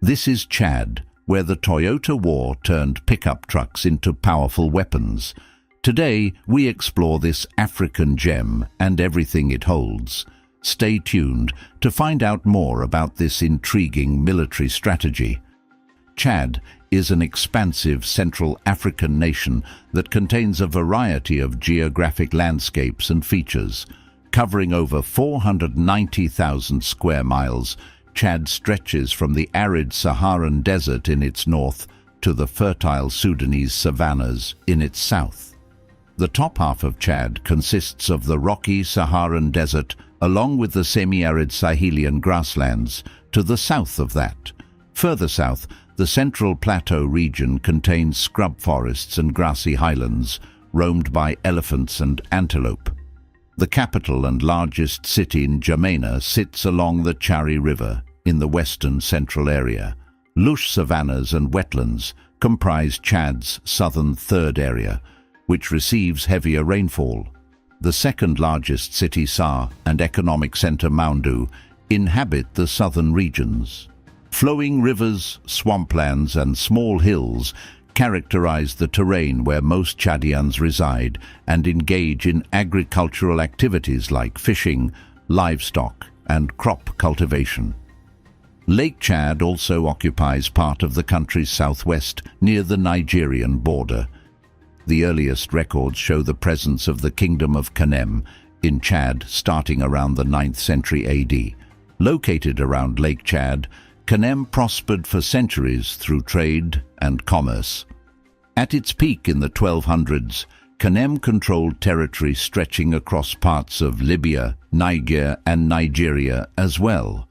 This is Chad, where the Toyota War turned pickup trucks into powerful weapons. Today, we explore this African gem and everything it holds. Stay tuned to find out more about this intriguing military strategy. Chad is an expansive Central African nation that contains a variety of geographic landscapes and features. Covering over 490,000 square miles, Chad stretches from the arid Saharan desert in its north to the fertile Sudanese savannas in its south. The top half of Chad consists of the rocky Saharan desert along with the semi-arid Sahelian grasslands to the south of that. Further south, the Central Plateau region contains scrub forests and grassy highlands, roamed by elephants and antelope. The capital and largest city, N'Djamena, sits along the Chari River in the western central area. Lush savannas and wetlands comprise Chad's southern third area, which receives heavier rainfall. The second largest city, Sa, and economic center Moundou, inhabit the southern regions. Flowing rivers, swamplands, and small hills characterize the terrain where most Chadians reside and engage in agricultural activities like fishing, livestock, and crop cultivation. Lake Chad also occupies part of the country's southwest near the Nigerian border. The earliest records show the presence of the Kingdom of Kanem in Chad starting around the 9th century AD. Located around Lake Chad, Kanem prospered for centuries through trade and commerce. At its peak in the 1200s, Kanem controlled territory stretching across parts of Libya, Niger, and Nigeria as well.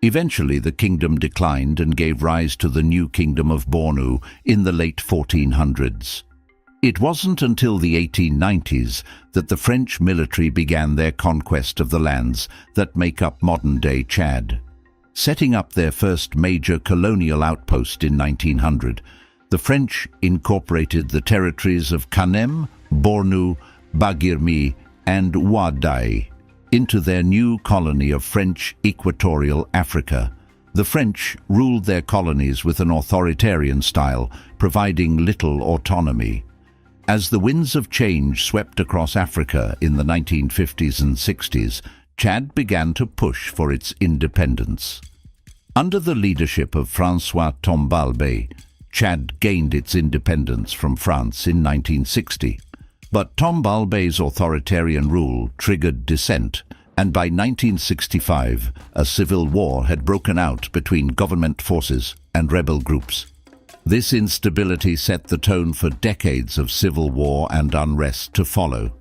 Eventually, the kingdom declined and gave rise to the new Kingdom of Bornu in the late 1400s. It wasn't until the 1890s that the French military began their conquest of the lands that make up modern-day Chad. Setting up their first major colonial outpost in 1900, the French incorporated the territories of Kanem, Bornu, Bagirmi, and Ouaddaï into their new colony of French Equatorial Africa. The French ruled their colonies with an authoritarian style, providing little autonomy. As the winds of change swept across Africa in the 1950s and 60s, Chad began to push for its independence. Under the leadership of François Tombalbaye, Chad gained its independence from France in 1960. But Tombalbaye's authoritarian rule triggered dissent, and by 1965, a civil war had broken out between government forces and rebel groups. This instability set the tone for decades of civil war and unrest to follow.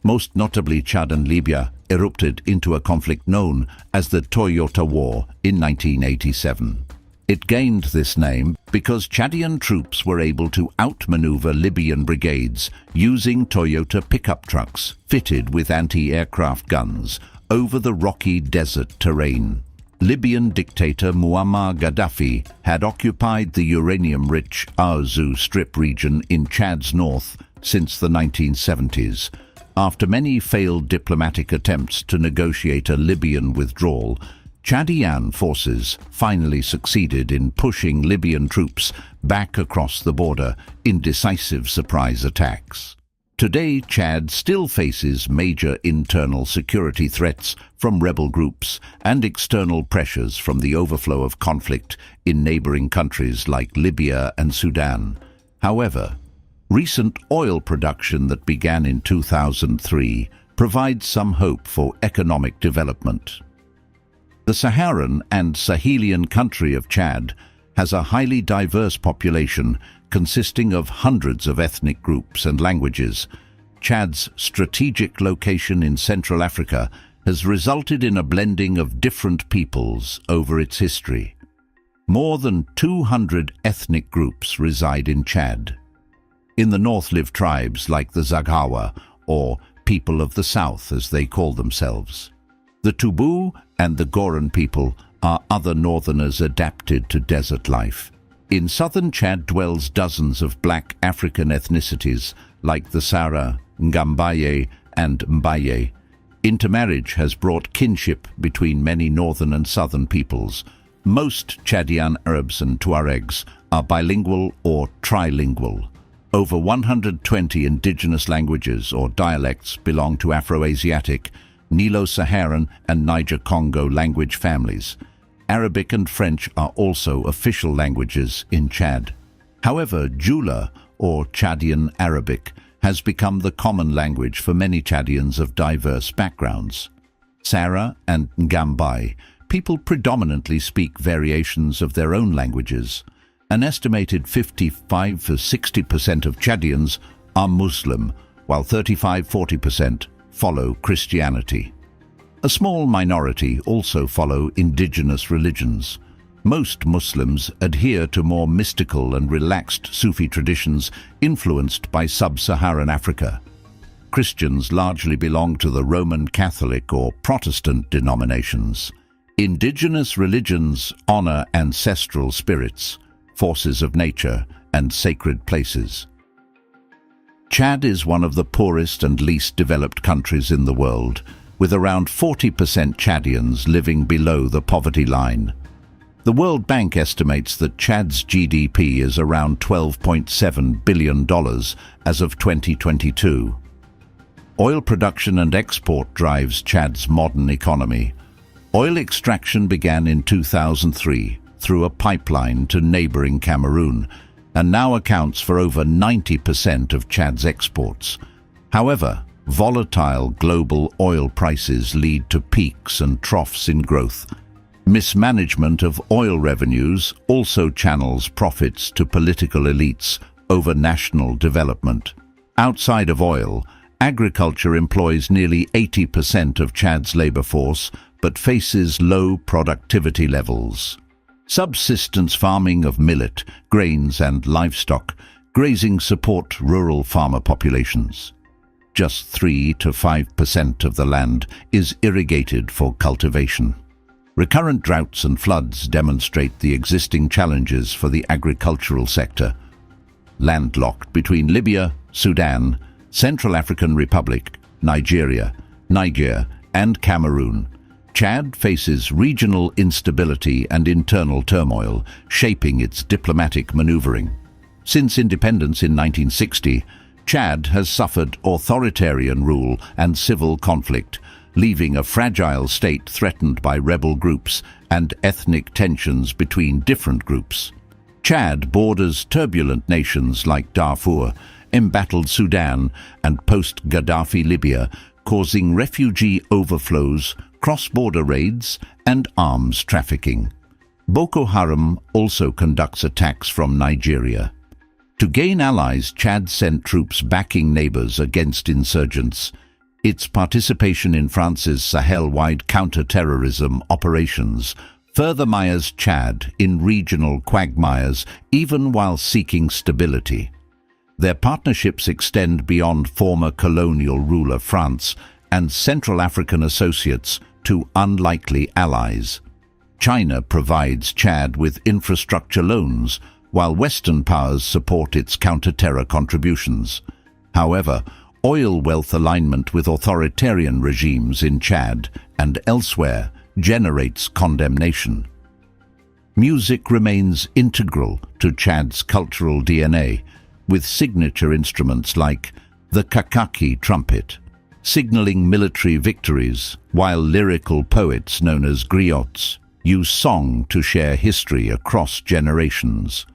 Most notably, Chad and Libya erupted into a conflict known as the Toyota War in 1987. It gained this name because Chadian troops were able to outmaneuver Libyan brigades using Toyota pickup trucks fitted with anti-aircraft guns over the rocky desert terrain. Libyan dictator Muammar Gaddafi had occupied the uranium-rich Aouzou Strip region in Chad's north since the 1970s. After many failed diplomatic attempts to negotiate a Libyan withdrawal, Chadian forces finally succeeded in pushing Libyan troops back across the border in decisive surprise attacks. Today, Chad still faces major internal security threats from rebel groups and external pressures from the overflow of conflict in neighboring countries like Libya and Sudan. However, recent oil production that began in 2003 provides some hope for economic development. The Saharan and Sahelian country of Chad has a highly diverse population consisting of hundreds of ethnic groups and languages. Chad's strategic location in Central Africa has resulted in a blending of different peoples over its history. More than 200 ethnic groups reside in Chad. In the north live tribes like the Zaghawa, or people of the south as they call themselves. The Tubu and the Goran people are other northerners adapted to desert life. In southern Chad dwells dozens of black African ethnicities like the Sara, Ngambaye, and Mbaye. Intermarriage has brought kinship between many northern and southern peoples. Most Chadian Arabs and Tuaregs are bilingual or trilingual. Over 120 indigenous languages or dialects belong to Afro-Asiatic, Nilo-Saharan and Niger-Congo language families. Arabic and French are also official languages in Chad. However, Jula, or Chadian Arabic, has become the common language for many Chadians of diverse backgrounds. Sara and Ngambai, people predominantly speak variations of their own languages. An estimated 55 to 60% of Chadians are Muslim, while 35–40% follow Christianity. A small minority also follow indigenous religions. Most Muslims adhere to more mystical and relaxed Sufi traditions influenced by sub-Saharan Africa. Christians largely belong to the Roman Catholic or Protestant denominations. Indigenous religions honor ancestral spirits, forces of nature, and sacred places. Chad is one of the poorest and least developed countries in the world, with around 40% Chadians living below the poverty line. The World Bank estimates that Chad's GDP is around $12.7 billion as of 2022. Oil production and export drives Chad's modern economy. Oil extraction began in 2003 through a pipeline to neighboring Cameroon and now accounts for over 90% of Chad's exports. However, volatile global oil prices lead to peaks and troughs in growth. Mismanagement of oil revenues also channels profits to political elites over national development. Outside of oil, agriculture employs nearly 80% of Chad's labor force but faces low productivity levels. Subsistence farming of millet, grains and livestock, grazing support rural farmer populations. Just 3 to 5% of the land is irrigated for cultivation. Recurrent droughts and floods demonstrate the existing challenges for the agricultural sector. Landlocked between Libya, Sudan, Central African Republic, Nigeria, Niger, and Cameroon, Chad faces regional instability and internal turmoil, shaping its diplomatic maneuvering. Since independence in 1960, Chad has suffered authoritarian rule and civil conflict, leaving a fragile state threatened by rebel groups and ethnic tensions between different groups. Chad borders turbulent nations like Darfur, embattled Sudan, and post-Gaddafi Libya, causing refugee overflows, cross-border raids, and arms trafficking. Boko Haram also conducts attacks from Nigeria. To gain allies, Chad sent troops backing neighbors against insurgents. Its participation in France's Sahel-wide counter-terrorism operations further mires Chad in regional quagmires even while seeking stability. Their partnerships extend beyond former colonial ruler France and Central African associates to unlikely allies. China provides Chad with infrastructure loans, while Western powers support its counter-terror contributions. However, oil wealth alignment with authoritarian regimes in Chad and elsewhere generates condemnation. Music remains integral to Chad's cultural DNA, with signature instruments like the kakaki trumpet, signaling military victories, while lyrical poets known as griots use song to share history across generations.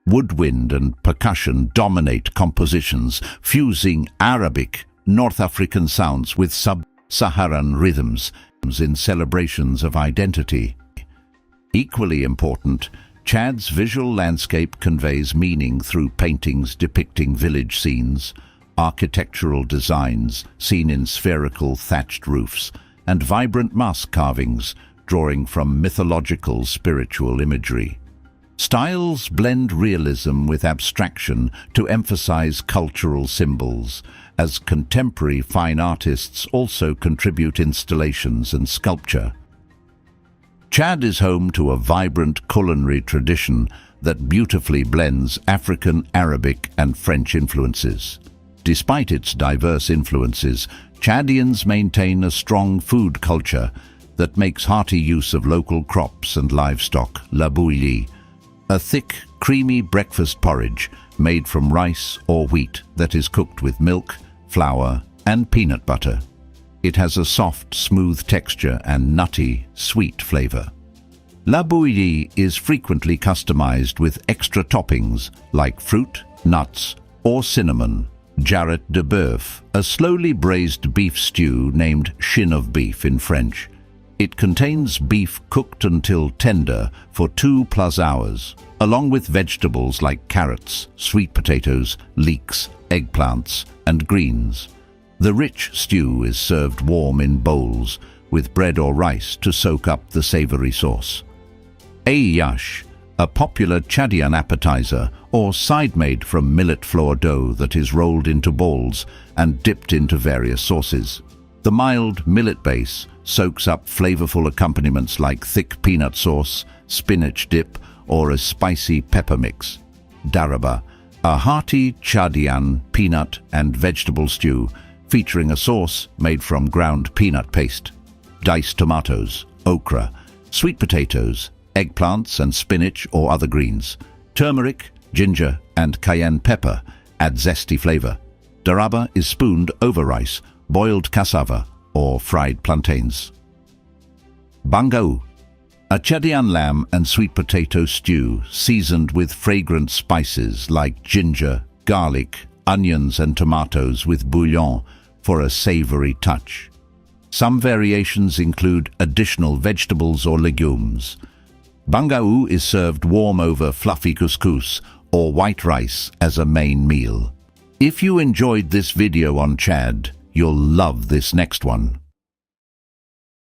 Woodwind and percussion dominate compositions, fusing Arabic, North African sounds with sub-Saharan rhythms in celebrations of identity. Equally important, Chad's visual landscape conveys meaning through paintings depicting village scenes, architectural designs seen in spherical thatched roofs, and vibrant mask carvings drawing from mythological spiritual imagery. Styles blend realism with abstraction to emphasize cultural symbols, as contemporary fine artists also contribute installations and sculpture. Chad is home to a vibrant culinary tradition that beautifully blends African, Arabic, and French influences. Despite its diverse influences, Chadians maintain a strong food culture, that makes hearty use of local crops and livestock, la bouillie, a thick, creamy breakfast porridge made from rice or wheat that is cooked with milk, flour, and peanut butter. It has a soft, smooth texture and nutty, sweet flavor. La bouillie is frequently customized with extra toppings like fruit, nuts, or cinnamon. Jarret de bœuf, a slowly braised beef stew named shin of beef in French. It contains beef cooked until tender for 2+ hours, along with vegetables like carrots, sweet potatoes, leeks, eggplants, and greens. The rich stew is served warm in bowls with bread or rice to soak up the savory sauce. Aiyash, a popular Chadian appetizer or side made from millet flour dough that is rolled into balls and dipped into various sauces. The mild millet base soaks up flavorful accompaniments like thick peanut sauce, spinach dip, or a spicy pepper mix. Daraba, a hearty Chadian peanut and vegetable stew featuring a sauce made from ground peanut paste. Diced tomatoes, okra, sweet potatoes, eggplants and spinach or other greens. Turmeric, ginger, and cayenne pepper add zesty flavor. Daraba is spooned over rice, boiled cassava, or fried plantains. Bangau, a Chadian lamb and sweet potato stew seasoned with fragrant spices like ginger, garlic, onions, and tomatoes with bouillon for a savory touch. Some variations include additional vegetables or legumes. Bangau is served warm over fluffy couscous or white rice as a main meal. If you enjoyed this video on Chad, you'll love this next one.